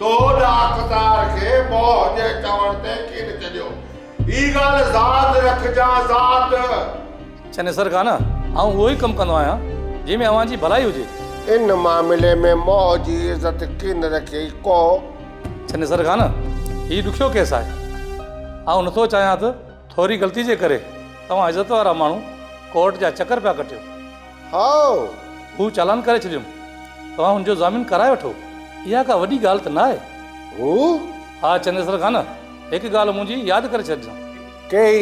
तो डाकतार के मौजे चवण ते किन चलियो ई गाल ज़ात रख जा ज़ात चने सर का ना आऊं वो ही कम कंदो आया जंहिंमें अवां जी भलाई हुजे। इन मामले में मौजी इज्जत किन रखे को चने सर का ना ही ॾुखियो केस आहे। आऊं नथो चाहियां त थोरी ग़लती जे करे तव्हां इज़त वारा माण्हू कोर्ट जा चक्कर पिया कटियो। हाउ हू चालान करे छॾियुमि, तव्हां हुनजो ज़ामीन कराए वठो। इहा का वॾी ॻाल्हि त न आहे। हू हा चंद्रेश्वर खान, हिकु ॻाल्हि मुंहिंजी यादि करे छॾिजां। कई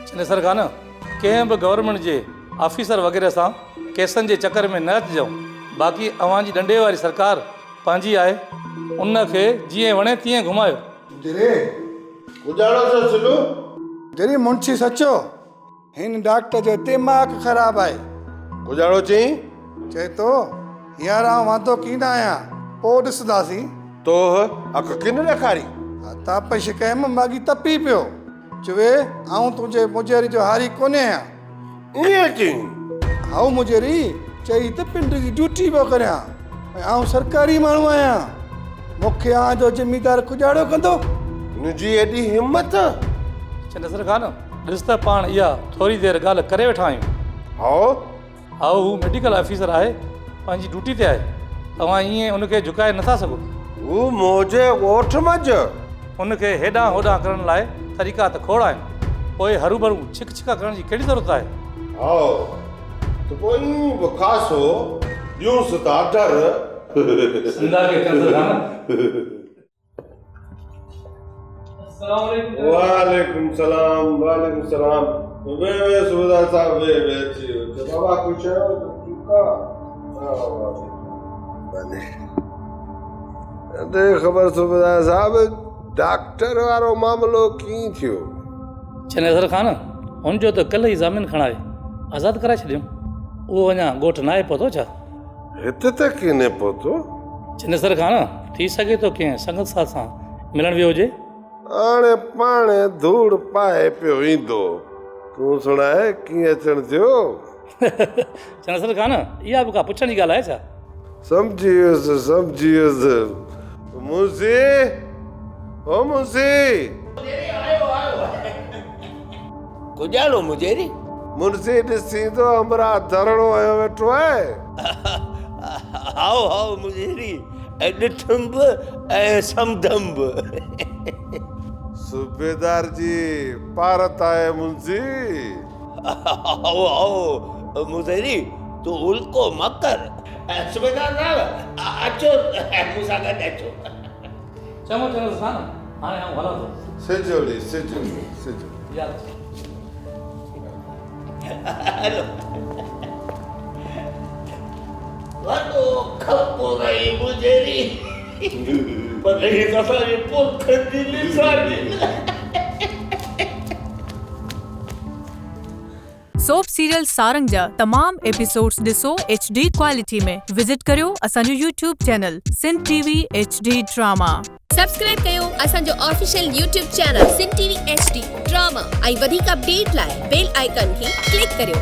चंद्रेश्वर खान, कंहिं बि गवर्नमेंट जे ऑफिसर वग़ैरह सां केसनि जे चकर में न अचिजो। बाक़ी अवां जी ॾंडे वारी सरकार पंहिंजी आहे, उनखे जीअं वणे तीअं घुमायो। जरे गुजारो सो सुनो जरी मुंशी सचो हिन डॉक्टर जो दिमाग़ ख़राब आहे। गुजारो चई चए तो यार आउं वांदो कींदा आहियां पोइ ॾिसंदासीं। तो अख किन ॾेखारी ताप शिकायत में मागी तपी पियो चवे आउं तुंहिंजे मुजेरी जो हारी कोन्हे आहियां। ईअं चई हाउ मुजेरी चई त पिंड जी ड्यूटी पियो करियां ऐं आउं सरकारी माण्हू आहियां, मूंखे आउं जो ज़िमेदार गुजारो कंदो। हुनजी एॾी हिम्मत। चंद्रेश्वर खान, ॾिस त पाण इहा थोरी देरि ॻाल्हि करे वेठा आहियूं। हाउ हा हू मेडिकल ऑफिसर आहे, पंहिंजी ड्यूटी ते आहे। तव्हां ईअं उनखे झुकाए नथा सघो। हू मोजे ॻोठ मज उनखे हेॾां होॾां करण लाइ तरीक़ा त खोड़ आहिनि, पोइ हरू भरू छिक छिका करण जी कहिड़ी ज़रूरत आहे। हाउ तो पोइ ईअं बि खासो ॾियूंसि त ऑर्डर वालेकुम सलाम वालेकुम सलाम। वे सुबेदार साहब वे अची बाबा कुछ है तो ठीक है। अरे खबर सुबेदार साहब डॉक्टर वारो मामलो कीअं थियो? चंद्रेश्वर खान, हुनजो त कल्ह ई ज़ामीन खणाए आज़ादु कराए छॾियमि। उहो अञा ॻोठु न आहे पहुतो छा? हिते त किने पहुतो? चंद्रेश्वर खान, थी सघे थो कंहिं संगत साथ सां मिलण वियो हुजे। हाणे पाणे धूड़ पाए पियो ईंदो, तूं सुणाए कीअं अचण थियो? चंद्रेश्वर खान, इहा बि का पुछण जी ॻाल्हि आहे छा? समझी वियुसि। मुंशी ओ मुंशी गुजारो मुजेरी मुंशी ॾिसी तो हमरा धरणो आयो वेठो आहे। हाओ मुजेरी ॾिठुम बि ऐं सम्झम बि। सूबेदार जी पारत आहे मुंशी। आओ मुजेरी तू उल्को मकर। सूबेदार साहब अचो मूंसां गॾु अचो। चङो चंद्रेश्वर खान, हाणे आऊं हलां थो। सिजोड़ी यादि हलो वॾो खपो रही मुजेरी पर हिक असांजी पुख जी निशानी। सोप सीरियल सारंग जा तमाम एपिसोड्स ॾिसो HD क्वालिटी में। विजिट करियो असांजो YouTube channel Sindh TV HD drama. Subscribe कयो असांजो official YouTube channel Sindh TV HD drama ऐं वधीक अपडेट लाइ बेल आइकन खे क्लिक करियो।